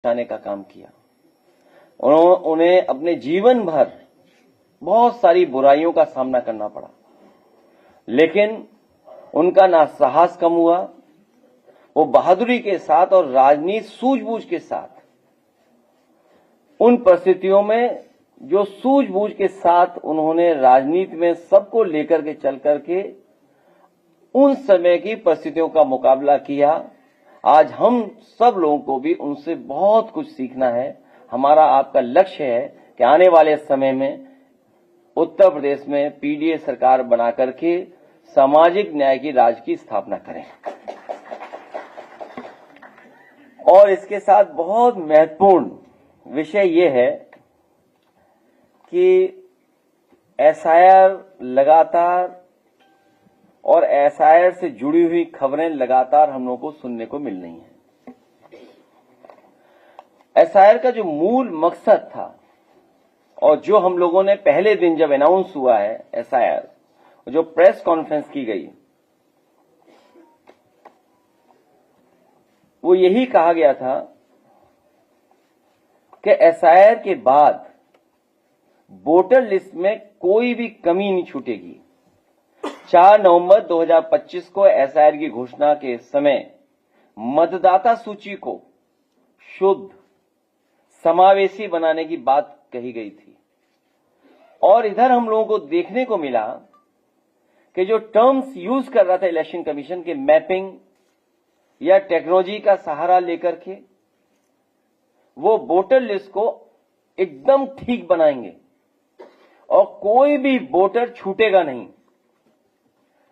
बचाने का काम किया। उन्हें अपने जीवन भर बहुत सारी बुराइयों का सामना करना पड़ा, लेकिन उनका ना साहस कम हुआ। वो बहादुरी के साथ और राजनीति सूझबूझ के साथ उन परिस्थितियों में जो सूझबूझ के साथ उन्होंने राजनीति में सबको लेकर के चल करके उन समय की परिस्थितियों का मुकाबला किया। आज हम सब लोगों को भी उनसे बहुत कुछ सीखना है। हमारा आपका लक्ष्य है कि आने वाले समय में उत्तर प्रदेश में पीडीए सरकार बना करके सामाजिक न्याय की राज की स्थापना करें। और इसके साथ बहुत महत्वपूर्ण विषय यह है कि एसआईआर लगातार और एसआईआर से जुड़ी हुई खबरें लगातार हम लोगों को सुनने को मिल रही हैं। एसआईआर का जो मूल मकसद था और जो हम लोगों ने पहले दिन जब अनाउंस हुआ है एसआईआर, जो प्रेस कॉन्फ्रेंस की गई, वो यही कहा गया था कि एसआईआर के बाद वोटर लिस्ट में कोई भी कमी नहीं छूटेगी। 4 नवंबर 2025 को एसआईआर की घोषणा के समय मतदाता सूची को शुद्ध समावेशी बनाने की बात कही गई थी। और इधर हम लोगों को देखने को मिला कि जो टर्म्स यूज कर रहा था इलेक्शन कमीशन के मैपिंग या टेक्नोलॉजी का सहारा लेकर के वो वोटर लिस्ट को एकदम ठीक बनाएंगे और कोई भी वोटर छूटेगा नहीं।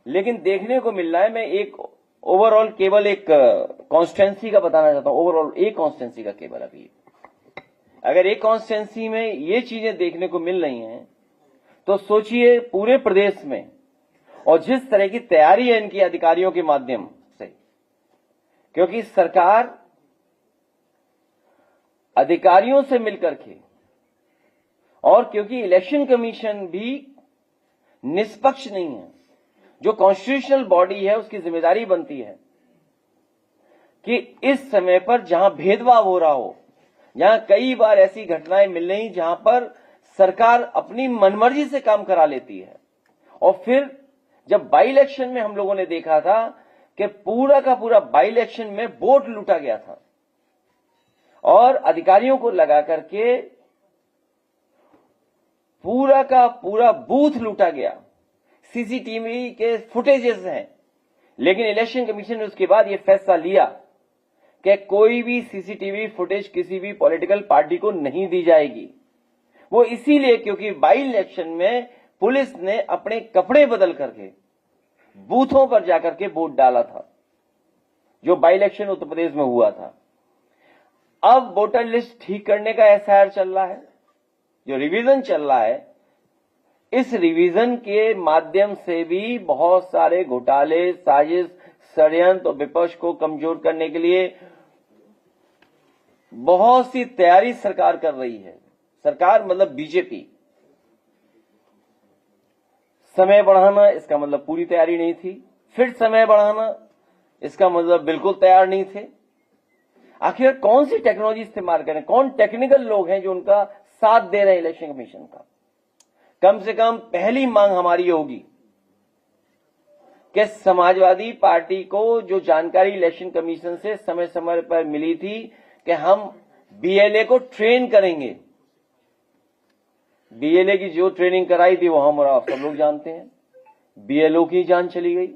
लेकिन देखने को मिल रहा है, मैं एक ओवरऑल केवल एक कॉन्स्टिट्यूंसी का बताना चाहता हूं, ओवरऑल एक कॉन्स्टिट्यूंसी का केवल। अभी अगर एक कॉन्स्टिट्यूंसी में ये चीजें देखने को मिल रही हैं तो सोचिए पूरे प्रदेश में, और जिस तरह की तैयारी है इनकी अधिकारियों के माध्यम से, क्योंकि सरकार अधिकारियों से मिलकर के, और क्योंकि इलेक्शन कमीशन भी निष्पक्ष नहीं है, जो कॉन्स्टिट्यूशनल बॉडी है उसकी जिम्मेदारी बनती है कि इस समय पर जहां भेदभाव हो रहा हो, जहां कई बार ऐसी घटनाएं मिल रही जहां पर सरकार अपनी मनमर्जी से काम करा लेती है। और फिर जब बाई इलेक्शन में हम लोगों ने देखा था कि पूरा का पूरा बाई इलेक्शन में वोट लूटा गया था और अधिकारियों को लगा करके पूरा का पूरा बूथ लूटा गया। सीसीटीवी के फुटेजेस हैं, लेकिन इलेक्शन कमीशन ने उसके बाद यह फैसला लिया कि कोई भी सीसीटीवी फुटेज किसी भी पॉलिटिकल पार्टी को नहीं दी जाएगी। वो इसीलिए क्योंकि बाई इलेक्शन में पुलिस ने अपने कपड़े बदल करके बूथों पर जाकर के वोट डाला था, जो बाई इलेक्शन उत्तर प्रदेश में हुआ था। अब वोटर लिस्ट ठीक करने का एसआईआर चल रहा है, जो रिवीजन चल रहा है। इस रिवीजन के माध्यम से भी बहुत सारे घोटाले, साजिश, षड्यंत्र और विपक्ष को कमजोर करने के लिए बहुत सी तैयारी सरकार कर रही है। सरकार मतलब बीजेपी। समय बढ़ाना इसका मतलब पूरी तैयारी नहीं थी, फिर समय बढ़ाना इसका मतलब बिल्कुल तैयार नहीं थे। आखिर कौन सी टेक्नोलॉजी इस्तेमाल करें, कौन टेक्निकल लोग हैं जो उनका साथ दे रहे हैं इलेक्शन कमीशन का। कम से कम पहली मांग हमारी होगी कि समाजवादी पार्टी को जो जानकारी इलेक्शन कमीशन से समय समय पर मिली थी कि हम बीएलए को ट्रेन करेंगे, बीएलए की जो ट्रेनिंग कराई थी वो हम और आप सब लोग जानते हैं, बीएलओ की जान चली गई।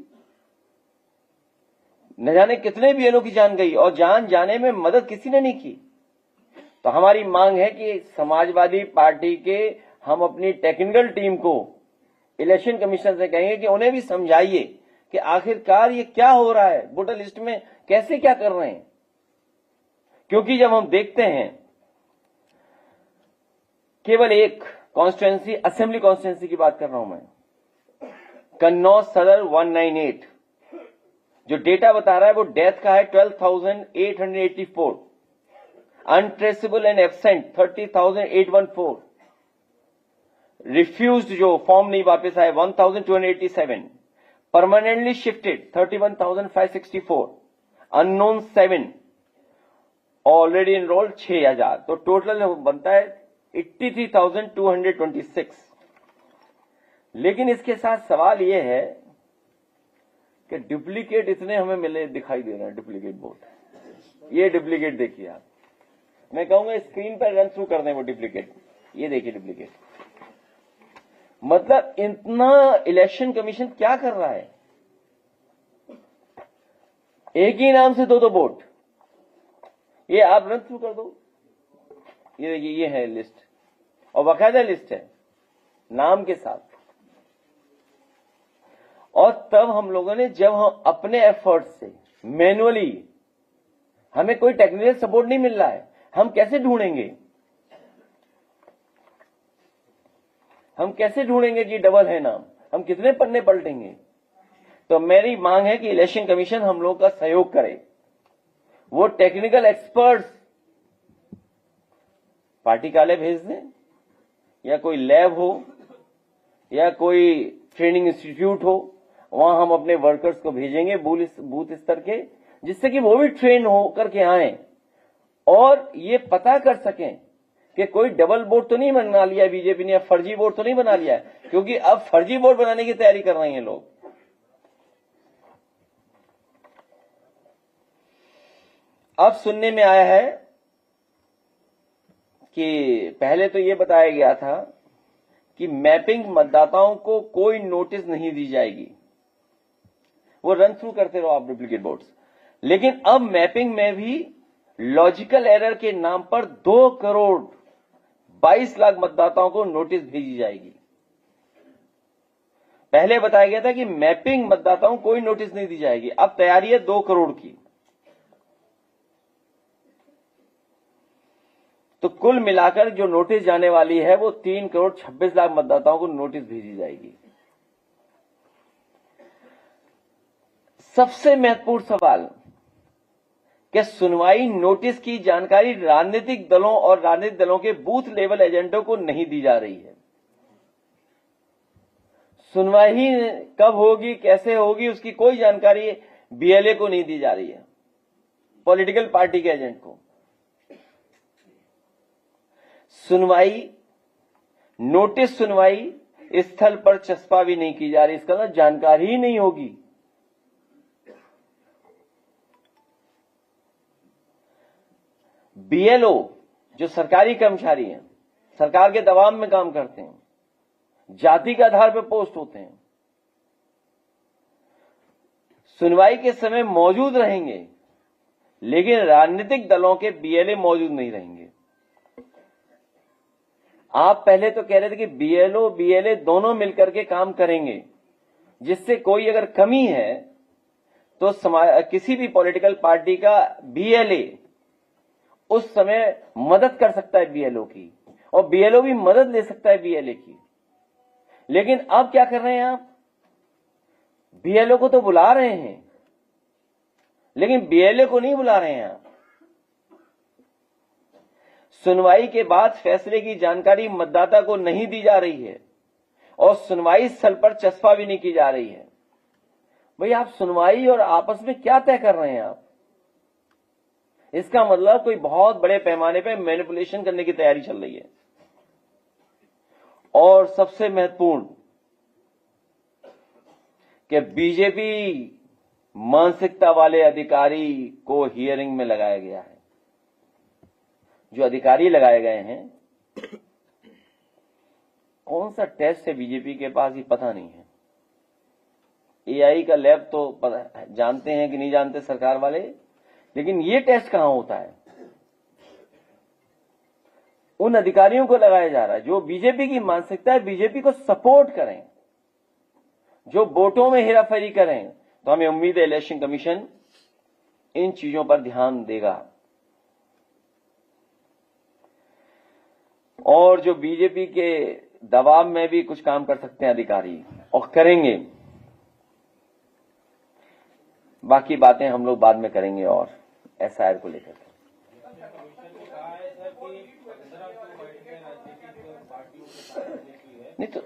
न जाने कितने बीएलओ की जान गई और जान जाने में मदद किसी ने नहीं की। तो हमारी मांग है कि समाजवादी पार्टी के हम अपनी टेक्निकल टीम को इलेक्शन कमीशन से कहेंगे कि उन्हें भी समझाइए कि आखिरकार ये क्या हो रहा है, वोटर लिस्ट में कैसे क्या कर रहे हैं। क्योंकि जब हम देखते हैं केवल एक कॉन्स्टिट्यूंसी, असेंबली कॉन्स्टिट्यूंसी की बात कर रहा हूं मैं, कन्नौज सदर 198, जो डेटा बता रहा है वो डेथ का है 12,884, अनट्रेसेबल एंड एब्सेंट 30,814, रिफ्यूज्ड जो फॉर्म नहीं वापस आए 1,287, permanently shifted 31,564, unknown 7, already enrolled 6,000, तो टोटल बनता है 83,226। लेकिन इसके साथ सवाल यह है कि डुप्लीकेट इतने हमें मिले दिखाई दे रहे हैं। डुप्लीकेट वोट, ये डुप्लीकेट देखिए आप, मैं कहूंगा स्क्रीन पर रन थ्रू कर दें वो डुप्लीकेट। ये देखिए डुप्लीकेट, मतलब इतना इलेक्शन कमीशन क्या कर रहा है? एक ही नाम से दो वोट, ये आप रन थ्रू कर दो। ये देखिए, ये है लिस्ट, और बाकायदा लिस्ट है नाम के साथ। और तब हम लोगों ने, जब हम अपने एफर्ट से मैनुअली, हमें कोई टेक्निकल सपोर्ट नहीं मिल रहा है, हम कैसे ढूंढेंगे? हम कैसे ढूंढेंगे कि डबल है नाम? हम कितने पन्ने पलटेंगे? तो मेरी मांग है कि इलेक्शन कमीशन हम लोग का सहयोग करे। वो टेक्निकल एक्सपर्ट्स पार्टी कार्यालय भेज दें, या कोई लैब हो, या कोई ट्रेनिंग इंस्टीट्यूट हो, वहां हम अपने वर्कर्स को भेजेंगे बूथ स्तर के, जिससे कि वो भी ट्रेन हो करके आए और ये पता कर सकें कि कोई डबल वोट तो नहीं बना लिया बीजेपी ने, या फर्जी वोट तो नहीं बना लिया है, क्योंकि अब फर्जी वोट बनाने की तैयारी कर रहे हैं लोग। अब सुनने में आया है कि पहले तो ये बताया गया था कि मैपिंग मतदाताओं को कोई नोटिस नहीं दी जाएगी, वो रन थ्रू करते रहो आप डुप्लीकेट वोट्स। लेकिन अब मैपिंग में भी लॉजिकल एरर के नाम पर 2,22,00,000 मतदाताओं को नोटिस भेजी जाएगी। पहले बताया गया था कि मैपिंग मतदाताओं को कोई नोटिस नहीं दी जाएगी, अब तैयारी है 2 करोड़ की। तो कुल मिलाकर जो नोटिस जाने वाली है वो 3,26,00,000 मतदाताओं को नोटिस भेजी जाएगी। सबसे महत्वपूर्ण सवाल, क्या सुनवाई नोटिस की जानकारी राजनीतिक दलों और राजनीतिक दलों के बूथ लेवल एजेंटों को नहीं दी जा रही है? सुनवाई कब होगी, कैसे होगी, उसकी कोई जानकारी बीएलए को नहीं दी जा रही है, पॉलिटिकल पार्टी के एजेंट को। सुनवाई, नोटिस सुनवाई स्थल पर चस्पा भी नहीं की जा रही, इसका मतलब जानकारी ही नहीं होगी। बीएलओ जो सरकारी कर्मचारी हैं, सरकार के दबाव में काम करते हैं, जाति के आधार पर पोस्ट होते हैं, सुनवाई के समय मौजूद रहेंगे, लेकिन राजनीतिक दलों के बीएलए मौजूद नहीं रहेंगे। आप पहले तो कह रहे थे कि बीएलओ बीएलए दोनों मिलकर के काम करेंगे, जिससे कोई अगर कमी है तो किसी भी पॉलिटिकल पार्टी का बीएलए उस समय मदद कर सकता है बीएलओ की, और बीएलओ भी मदद ले सकता है बीएलए की। लेकिन अब क्या कर रहे हैं आप? बीएलओ को तो बुला रहे हैं, लेकिन बीएलए को नहीं बुला रहे हैं आप। सुनवाई के बाद फैसले की जानकारी मतदाता को नहीं दी जा रही है, और सुनवाई स्थल पर चस्पा भी नहीं की जा रही है। भाई, आप सुनवाई और आपस में क्या तय कर रहे हैं आप? इसका मतलब कोई बहुत बड़े पैमाने पे मैनिपुलेशन करने की तैयारी चल रही है। और सबसे महत्वपूर्ण कि बीजेपी मानसिकता वाले अधिकारी को हियरिंग में लगाया गया है। जो अधिकारी लगाए गए हैं, कौन सा टेस्ट है बीजेपी के पास ये पता नहीं है। एआई का लैब तो जानते हैं कि नहीं जानते सरकार वाले, लेकिन ये टेस्ट कहां होता है? उन अधिकारियों को लगाया जा रहा है जो बीजेपी की मानसिकता है, बीजेपी को सपोर्ट करें, जो वोटों में हेराफेरी करें। तो हमें उम्मीद है इलेक्शन कमीशन इन चीजों पर ध्यान देगा, और जो बीजेपी के दबाव में भी कुछ काम कर सकते हैं अधिकारी, और करेंगे। बाकी बातें हम लोग बाद में करेंगे। और एसआईआर को लेकर नहीं, तो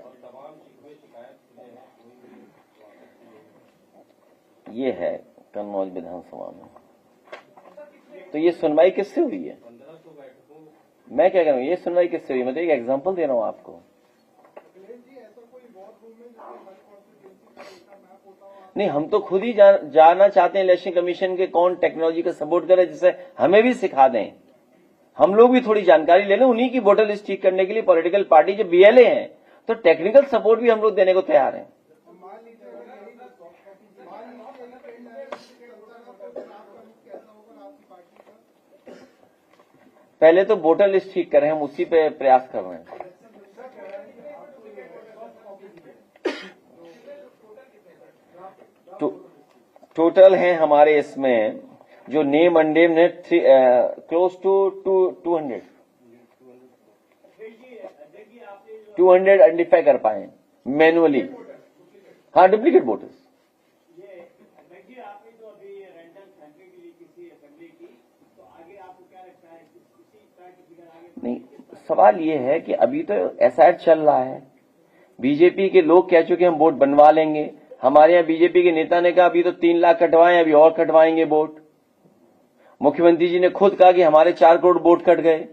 ये है कन्नौज विधानसभा में, तो ये सुनवाई किससे हुई है? मैं क्या कह रहा हूँ, ये सुनवाई किससे हुई? मैं तो एक एग्जाम्पल दे रहा हूँ आपको। नहीं, हम तो खुद ही जानना चाहते हैं इलेक्शन कमीशन के कौन टेक्नोलॉजी का सपोर्ट करे, जिससे हमें भी सिखा दें, हम लोग भी थोड़ी जानकारी ले लें। उन्हीं की वोटर लिस्ट ठीक करने के लिए पॉलिटिकल पार्टी जो बीएलए हैं, तो टेक्निकल सपोर्ट भी हम लोग देने को तैयार हैं। पहले तो वोटर लिस्ट ठीक करें, हम उसी पे प्रयास कर रहे हैं। टोटल है हमारे इसमें जो नेम अननेम है क्लोज टू 200 आइडेंटिफाई कर पाए मैनुअली। हाँ, डुप्लीकेट वोटर्स। नहीं, सवाल ये है कि अभी तो एसआईआर चल रहा है, बीजेपी के लोग कह चुके हम वोट बनवा लेंगे। हमारे यहाँ बीजेपी के नेता ने कहा अभी तो 3 लाख कटवाएं, अभी और कटवाएंगे वोट। मुख्यमंत्री जी ने खुद कहा कि हमारे 4 करोड़ वोट कट गए।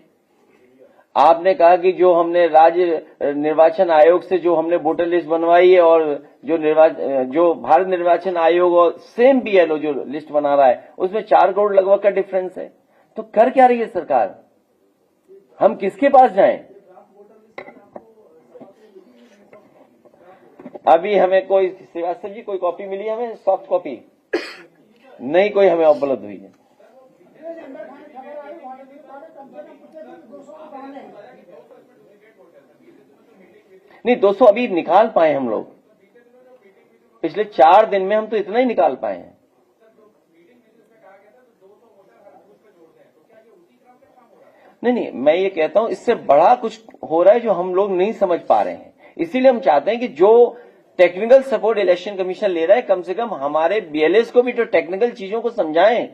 आपने कहा कि जो हमने राज्य निर्वाचन आयोग से जो हमने वोटर लिस्ट बनवाई है और जो भारत निर्वाचन आयोग और सेम बीएलओ जो लिस्ट बना रहा है उसमें 4 करोड़ लगभग का डिफरेंस है। तो कर क्या रही है सरकार? हम किसके पास जाएं? अभी हमें कोई, श्रीवास्तव जी, कोई कॉपी मिली हमें? सॉफ्ट कॉपी नहीं कोई हमें उपलब्ध हुई है। नहीं, 200 अभी निकाल पाए हम लोग। पिछले 4 दिन में हम तो इतना ही निकाल पाए हैं। नहीं, मैं ये कहता हूं इससे बड़ा कुछ हो रहा है जो हम लोग नहीं समझ पा रहे हैं। इसीलिए हम चाहते हैं कि जो टेक्निकल सपोर्ट इलेक्शन कमीशन ले रहा है, कम से कम हमारे बीएलएस को भी जो टेक्निकल चीजों को समझाएं।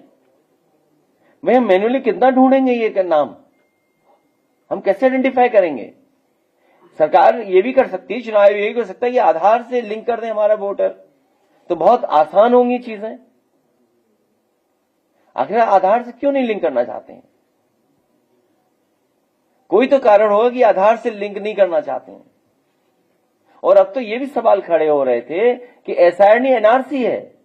भाई, हम मैन्युअली कितना ढूंढेंगे ये नाम? हम कैसे आइडेंटिफाई करेंगे? सरकार ये भी कर सकती है, चुनाव आयोग ये भी कर सकता है कि आधार से लिंक कर दें हमारा वोटर, तो बहुत आसान होंगी चीजें। आखिर आधार से क्यों नहीं लिंक करना चाहते हैं? कोई तो कारण होगा कि आधार से लिंक नहीं करना चाहते हैं। और अब तो ये भी सवाल खड़े हो रहे थे कि एसआईआर नहीं एनआरसी है।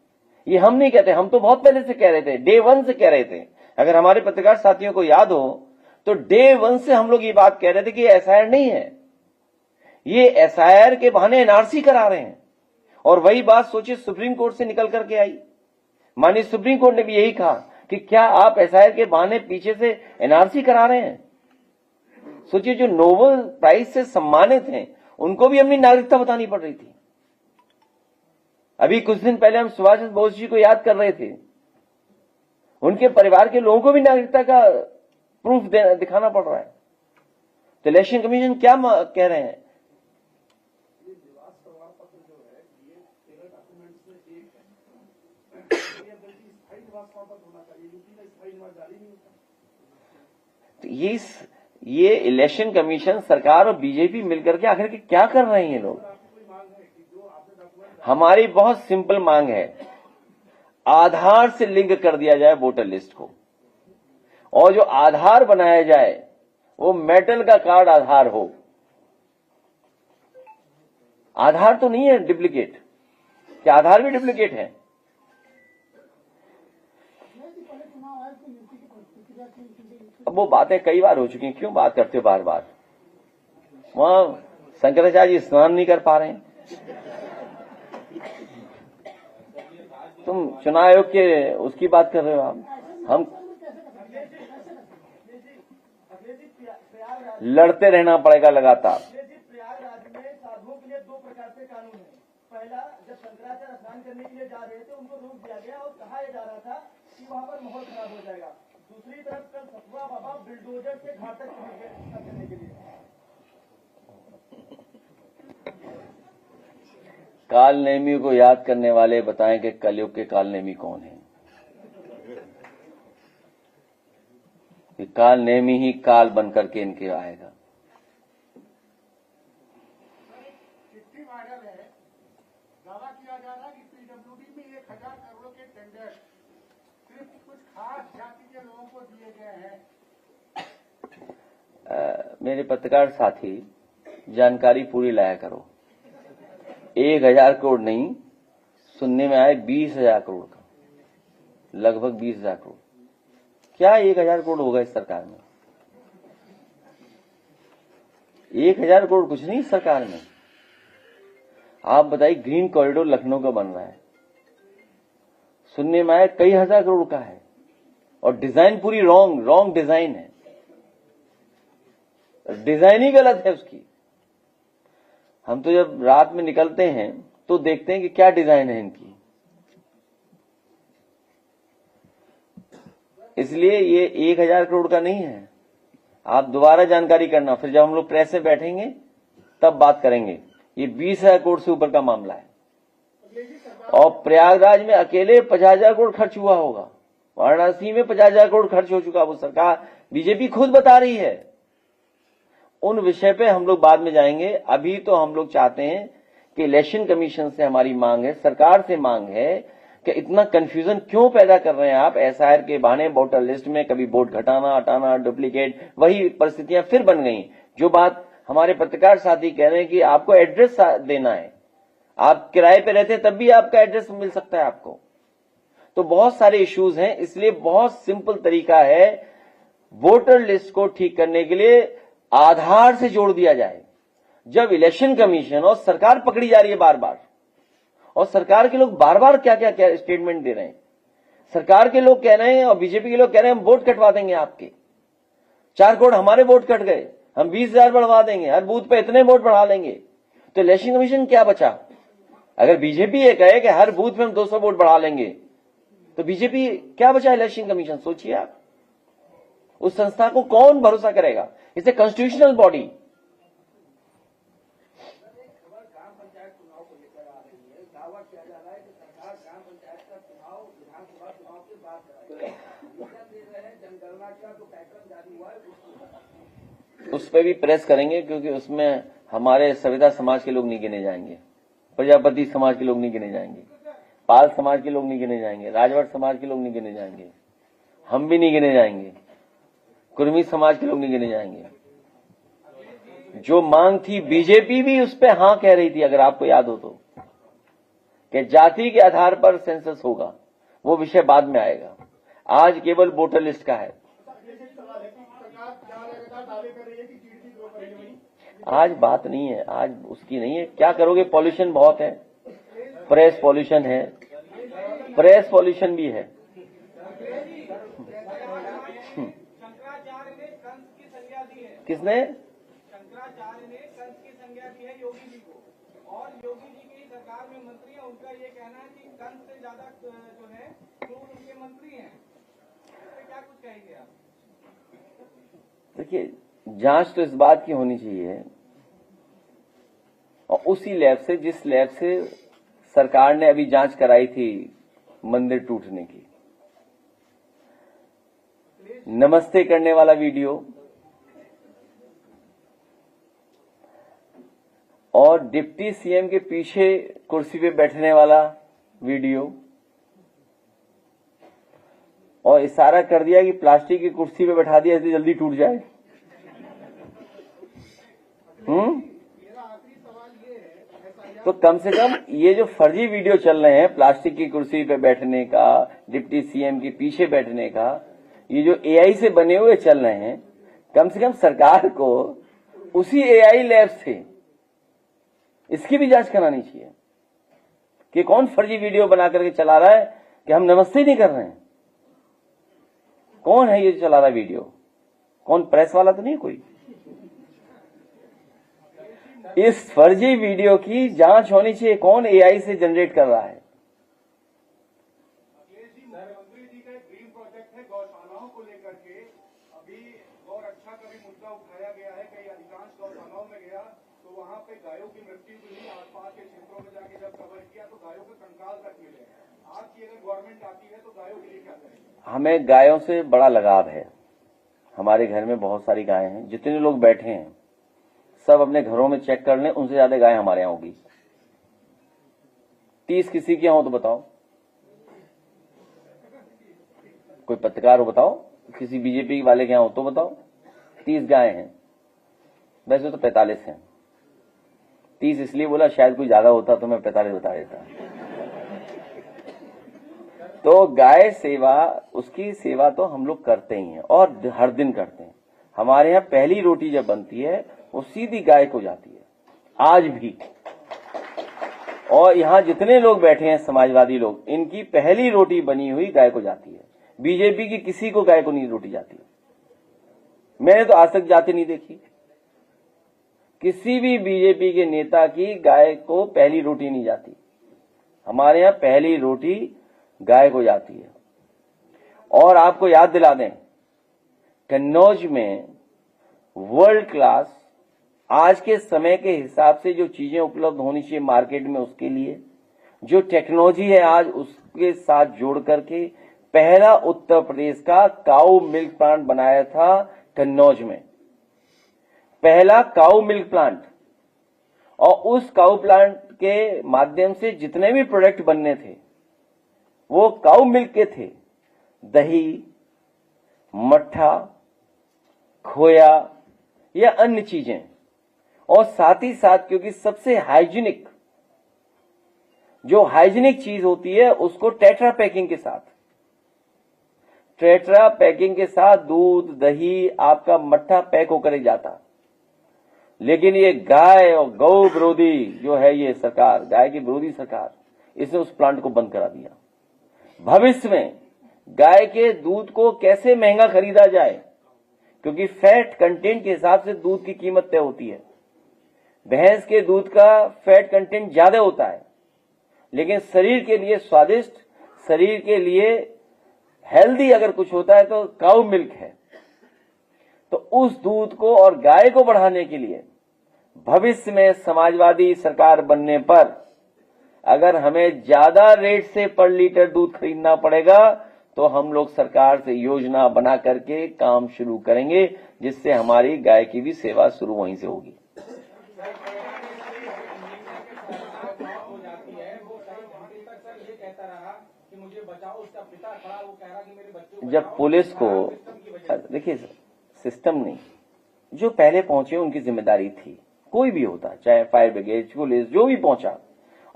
ये हम नहीं कहते, हम तो बहुत पहले से कह रहे थे, डे 1 से कह रहे थे। अगर हमारे पत्रकार साथियों को याद हो तो डे 1 से हम लोग ये बात कह रहे थे कि एसआईआर नहीं है, ये एसआईआर के बहाने एनआरसी करा रहे हैं। और वही बात सोचिए सुप्रीम कोर्ट से निकल करके आई। माननीय सुप्रीम कोर्ट ने भी यही कहा कि क्या आप एसआईआर के बहाने पीछे से एनआरसी करा रहे हैं? सोचिए, जो नोबेल प्राइज से सम्मानित हैं उनको भी अपनी नागरिकता बतानी पड़ रही थी। अभी कुछ दिन पहले हम सुभाष चंद्र बोस जी को याद कर रहे थे, उनके परिवार के लोगों को भी नागरिकता का प्रूफ दिखाना पड़ रहा है। तो इलेक्शन कमीशन क्या कह रहे हैं? तो ये इलेक्शन कमीशन, सरकार और बीजेपी मिलकर के आखिर क्या कर रहे हैं ये लोग? हमारी बहुत सिंपल मांग है, आधार से लिंक कर दिया जाए वोटर लिस्ट को, और जो आधार बनाया जाए वो मेटल का कार्ड आधार हो। आधार तो नहीं है डुप्लीकेट, क्या आधार भी डुप्लीकेट है? अब वो बातें कई बार हो चुकी हैं, क्यों बात करते हो बार बार? वहां शंकराचार्य जी स्नान नहीं कर पा रहे हैं, तुम चुनाव आयोग के उसकी बात कर रहे हो आप। हम लड़ते रहना पड़ेगा लगातार। प्रयागराज में साधुओं के लिए 2 प्रकार से कानून है। पहला, जब शंकराचार्य स्नान करने के लिए जा रहे थे उनको रोक दिया गया और कहा जा रहा था कि वहां पर माहौल खराब हो जाएगा। दूसरी तरफ कल सतुआ बाबा बिल्डोजर से घाट तक करने के लिए। काल नेमी को याद करने वाले बताएं कि कलयुग के काल नेमी कौन है? कि काल नेमी ही काल बनकर के इनके आएगा। चिट्ठी वायरल है, दावा किया जा रहा है कि पीडब्ल्यूडी में 1000 करोड़ के टेंडर सिर्फ कुछ खास जाति के लोगों को दिए मेरे पत्रकार साथी जानकारी पूरी लाया करो। 1,000 करोड़ नहीं, सुनने में आए 20,000 करोड़ का, लगभग 20,000 करोड़। क्या 1,000 करोड़ होगा इस सरकार में? 1,000 करोड़ कुछ नहीं इस सरकार में। आप बताइए, ग्रीन कॉरिडोर लखनऊ का बन रहा है, सुनने में आया कई हजार करोड़ का है, और डिजाइन पूरी रॉन्ग डिजाइन है, डिजाइन ही गलत है उसकी। हम तो जब रात में निकलते हैं तो देखते हैं कि क्या डिजाइन है इनकी। इसलिए ये 1,000 करोड़ का नहीं है। आप दोबारा जानकारी करना, फिर जब हम लोग प्रेस में बैठेंगे तब बात करेंगे। ये 20,000 करोड़ से ऊपर का मामला है, और प्रयागराज में अकेले 50,000 करोड़ खर्च हुआ होगा, वाराणसी में 50,000 करोड़ खर्च हो चुका। वो सरकार बीजेपी खुद बता रही है। उन विषय पे हम लोग बाद में जाएंगे। अभी तो हम लोग चाहते हैं कि इलेक्शन कमीशन से हमारी मांग है, सरकार से मांग है कि इतना कंफ्यूजन क्यों पैदा कर रहे हैं आप एसआईआर के बहाने। वोटर लिस्ट में कभी वोट घटाना हटाना, डुप्लीकेट, वही परिस्थितियां फिर बन गई। जो बात हमारे पत्रकार साथी कह रहे हैं कि आपको एड्रेस देना है, आप किराए पे रहते हैं तब भी आपका एड्रेस मिल सकता है आपको। तो बहुत सारे इश्यूज हैं, इसलिए बहुत सिंपल तरीका है वोटर लिस्ट को ठीक करने के लिए आधार से जोड़ दिया जाए। जब इलेक्शन कमीशन और सरकार पकड़ी जा रही है बार बार, और सरकार के लोग बार बार क्या क्या स्टेटमेंट दे रहे हैं, सरकार के लोग कह रहे हैं और बीजेपी के लोग कह रहे हैं हम वोट कटवा देंगे आपके, 4 करोड़ हमारे वोट कट गए, हम 20,000 बढ़वा देंगे, हर बूथ पे इतने वोट बढ़ा लेंगे। तो इलेक्शन कमीशन क्या बचा? अगर बीजेपी ये कहे कि हर बूथ में हम 200 वोट बढ़ा लेंगे, तो बीजेपी क्या बचा? Election commission. सोचिए आप, उस संस्था को कौन भरोसा करेगा? It's a constitutional body. ग्राम पंचायत चुनाव को लेकर आ रही है, दावा किया जा रहा है कि सरकार ग्राम पंचायत का चुनाव विधानसभा चुनाव के बाद कराएगी। दे रहे हैं जनगणना का जो पैटर्न जारी हुआ है उस पर भी प्रेस करेंगे, क्योंकि उसमें हमारे सविता समाज के लोग नहीं गिने जाएंगे, प्रजापति समाज के लोग नहीं गिने जाएंगे, पाल समाज के लोग नहीं गिने जाएंगे, राजभर समाज के लोग नहीं गिने जाएंगे, हम भी नहीं गिने जाएंगे, कुर्मी समाज के लोग नहीं गिने जाएंगे। जो मांग थी, बीजेपी भी उस पर हां कह रही थी, अगर आपको याद हो तो, कि जाति के आधार पर सेंसस होगा, वो विषय बाद में आएगा। आज केवल वोटर लिस्ट का है। आज बात नहीं है, आज उसकी नहीं है। क्या करोगे? पॉल्यूशन बहुत है, प्रेस पॉल्यूशन है, प्रेस पॉल्यूशन भी है। शंकराचार्य ने कंस की संज्ञा दी है। किसने? शंकराचार्य ने कंस की संज्ञा दी है योगी जी को, और योगी जी की सरकार में मंत्री है, उनका ये कहना है कि कंस से ज्यादा जो है तो उनके मंत्री हैं। इससे क्या कुछ कहेंगे आप? देखिए, जांच तो इस बात की होनी चाहिए, और उसी लैब से, जिस लैब से सरकार ने अभी जांच कराई थी मंदिर टूटने की, नमस्ते करने वाला वीडियो और डिप्टी सीएम के पीछे कुर्सी पे बैठने वाला वीडियो, और इशारा कर दिया कि प्लास्टिक की कुर्सी पे बैठा दिया इसलिए जल्दी टूट जाए। तो कम से कम ये जो फर्जी वीडियो चल रहे हैं, प्लास्टिक की कुर्सी पे बैठने का, डिप्टी सीएम के पीछे बैठने का, ये जो एआई से बने हुए चल रहे हैं, कम से कम सरकार को उसी एआई लैब से इसकी भी जांच करानी चाहिए कि कौन फर्जी वीडियो बना करके चला रहा है कि हम नमस्ते नहीं कर रहे हैं। कौन है ये चला रहा वीडियो? कौन? प्रेस वाला तो नहीं कोई? इस फर्जी वीडियो की जांच होनी चाहिए, कौन एआई से जनरेट कर रहा है। मुख्यमंत्री जी का ड्रीम प्रोजेक्ट है गौशालाओं को लेकर के। अभी गौ रक्षा का भी मुद्दा उठाया गया है। कई अधिकांश गौशालाओं में गया तो वहां पे गायों की मृत्यु हुई। आसपास के क्षेत्रों में जाके जब कवर किया तो गायों के कंकाल तक मिले। आपकी अगर गवर्नमेंट आती है तो गायों के लिए क्या करेंगे? हमें गायों से बड़ा लगाव है। हमारे घर में बहुत सारी गायें हैं। जितने लोग बैठे हैं सब अपने घरों में चेक कर लें, उनसे ज्यादा गायें हमारे यहाँ होगी। 30 किसी के यहाँ हो तो बताओ, कोई पत्रकार हो बताओ, किसी बीजेपी वाले के यहाँ हो तो बताओ। 30 गायें हैं। वैसे तो 45 हैं, 30 इसलिए बोला शायद कोई ज्यादा होता तो मैं 45 बता देता। तो गाय सेवा, उसकी सेवा तो हम लोग करते ही हैं और हर दिन करते हैं। हमारे यहाँ पहली रोटी जब बनती है वो सीधी गाय को जाती है, आज भी। और यहाँ जितने लोग बैठे हैं समाजवादी लोग, इनकी पहली रोटी बनी हुई गाय को जाती है। बीजेपी की किसी को गाय को नहीं रोटी जाती, मैंने तो आज तक जाती नहीं देखी। किसी भी बीजेपी के नेता की गाय को पहली रोटी नहीं जाती। हमारे यहाँ पहली रोटी गाय को जाती है। और आपको याद दिला दें, कन्नौज में वर्ल्ड क्लास आज के समय के हिसाब से जो चीजें उपलब्ध होनी चाहिए मार्केट में, उसके लिए जो टेक्नोलॉजी है आज उसके साथ जोड़ करके पहला उत्तर प्रदेश का काऊ मिल्क प्लांट बनाया था कन्नौज में, पहला काऊ मिल्क प्लांट। और उस काऊ प्लांट के माध्यम से जितने भी प्रोडक्ट बनने थे वो काऊ मिल्क के थे। दही, मट्ठा, खोया या अन्य चीजें। और साथ ही साथ क्योंकि सबसे हाइजीनिक, जो हाइजीनिक चीज होती है उसको टेट्रा पैकिंग के साथ दूध, दही, आपका मट्ठा पैक होकर जाता। लेकिन ये गाय और गौ विरोधी जो है ये सरकार, गाय की विरोधी सरकार, इसने उस प्लांट को बंद करा दिया। भविष्य में गाय के दूध को कैसे महंगा खरीदा जाए, क्योंकि फैट कंटेंट के हिसाब से दूध की कीमत तय होती है। भैंस के दूध का फैट कंटेंट ज्यादा होता है, लेकिन शरीर के लिए स्वादिष्ट, शरीर के लिए हेल्दी अगर कुछ होता है तो काऊ मिल्क है। तो उस दूध को और गाय को बढ़ाने के लिए भविष्य में समाजवादी सरकार बनने पर अगर हमें ज्यादा रेट से पर लीटर दूध खरीदना पड़ेगा तो हम लोग सरकार से योजना बना करके काम शुरू करेंगे, जिससे हमारी गाय की भी सेवा शुरू वहीं से होगी। जब पुलिस को, देखिए सिस्टम नहीं, जो पहले पहुंचे उनकी जिम्मेदारी थी, कोई भी होता, चाहे फायर ब्रिगेड, पुलिस, जो भी पहुंचा।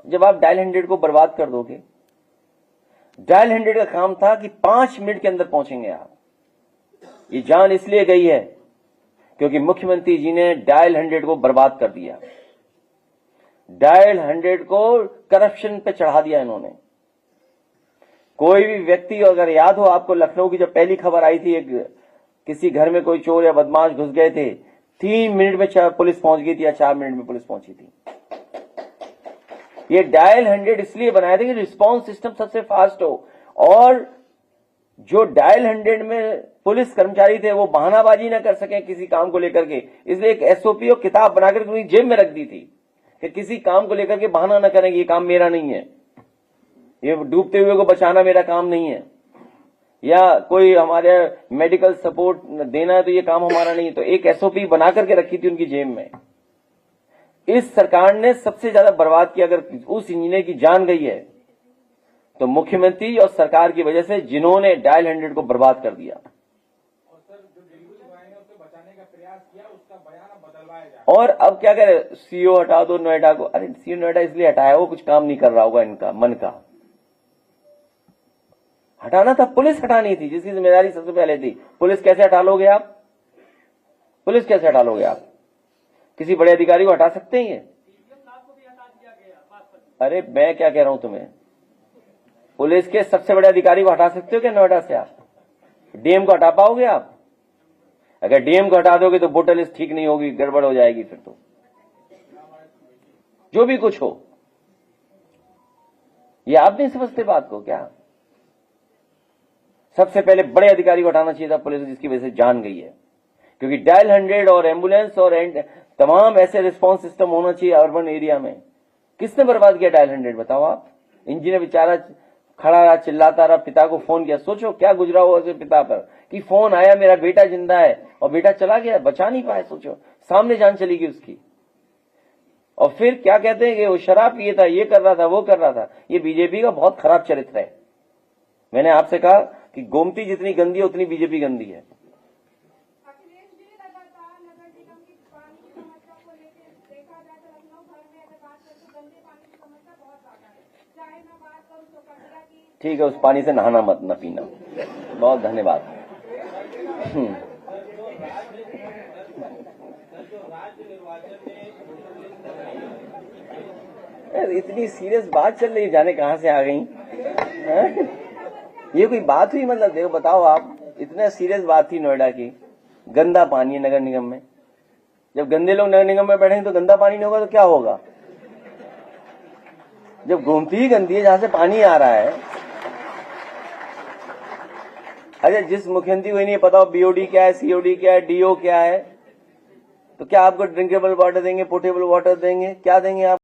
जब आप डायल 100 को बर्बाद कर दोगे, डायल 100 का काम था कि 5 मिनट के अंदर पहुंचेंगे आप। ये जान इसलिए गई है क्योंकि मुख्यमंत्री जी ने डायल 100 को बर्बाद कर दिया। डायल 100 को करप्शन पे चढ़ा दिया इन्होंने। कोई भी व्यक्ति, अगर याद हो आपको, लखनऊ की जब पहली खबर आई थी, एक किसी घर में कोई चोर या बदमाश घुस गए थे, 3 मिनट में पुलिस पहुंच गई थी या 4 मिनट में पुलिस पहुंची थी। ये डायल 100 इसलिए बनाया था कि रिस्पांस सिस्टम सबसे फास्ट हो। और जो डायल 100 में पुलिस कर्मचारी थे वो बहानाबाजी ना कर सके किसी काम को लेकर के, इसलिए एक एसओपी और किताब बनाकर उनकी जेब में रख दी थी कि किसी काम को लेकर के बहाना ना करेंगे, ये काम मेरा नहीं है, ये डूबते हुए को बचाना मेरा काम नहीं है, या कोई हमारे मेडिकल सपोर्ट देना है तो ये काम हमारा नहीं है। तो एक एसओपी बना करके रखी थी उनकी जेब में। इस सरकार ने सबसे ज्यादा बर्बाद किया। अगर उस इंजीनियर की जान गई है तो मुख्यमंत्री और सरकार की वजह से, जिन्होंने डायल 100 को बर्बाद कर दिया। और अब क्या करे, सीओ हटा दो नोएडा को। अरे सीओ नोएडा इसलिए हटाया, वो कुछ काम नहीं कर रहा होगा इनका मन का। हटाना था, पुलिस हटानी थी, जिसकी जिम्मेदारी सबसे पहले थी। पुलिस कैसे हटा लोगे आप? पुलिस कैसे हटा लोगे आप? किसी बड़े अधिकारी को हटा सकते हैं? अरे मैं क्या कह रहा हूं तुम्हें, पुलिस के सबसे बड़े अधिकारी को हटा सकते हो क्या नोएडा से आप? डीएम को हटा पाओगे आप? अगर डीएम को हटा दोगे तो वोटर लिस्ट ठीक नहीं होगी, गड़बड़ हो जाएगी। फिर तो जो भी कुछ हो, ये आप नहीं समझते बात को क्या? सबसे पहले बड़े अधिकारी को हटाना चाहिए था पुलिस, जिसकी वजह से जान गई है। क्योंकि डायल 100 और एम्बुलेंस और तमाम ऐसे रिस्पांस सिस्टम होना चाहिए अर्बन एरिया में। किसने बर्बाद किया डायल 100 बताओ आप? इंजीनियर बेचारा खड़ा रहा, चिल्लाता रहा, पिता को फोन किया। सोचो क्या गुजरा हुआ उसके पिता पर कि फोन आया, मेरा बेटा जिंदा है, और बेटा चला गया, बचा नहीं पाए। सोचो, सामने जान चली गई उसकी। और फिर क्या कहते हैं कि वो शराब पिए था, ये कर रहा था, वो कर रहा था। ये बीजेपी का बहुत खराब चरित्र है। मैंने आपसे कहा कि गोमती जितनी गंदी है उतनी बीजेपी गंदी है। लेकिन देखा जाए तो लखनऊ भर में अगर बात करें तो गंदे पानी की समस्या बहुत ज्यादा है। चाहे मैं बात करूँ तो कचरा की, ठीक है, उस पानी से नहाना मत, न पीना। बहुत धन्यवाद। इतनी सीरियस बात चल रही, जाने कहां से आ गई हैं? ये कोई बात हुई? मतलब देखो, बताओ आप, इतना सीरियस बात थी नोएडा की, गंदा पानी है नगर निगम में। जब गंदे लोग नगर निगम में बैठेंगे तो गंदा पानी नहीं होगा तो क्या होगा? जब गोमती ही गंदी है जहां से पानी आ रहा है। अरे जिस मुख्यमंत्री को ही नहीं पता हो बीओडी क्या है, सीओडी क्या है, डीओ क्या है, तो क्या आपको ड्रिंकेबल वाटर देंगे, पोर्टेबल वाटर देंगे? क्या देंगे आप?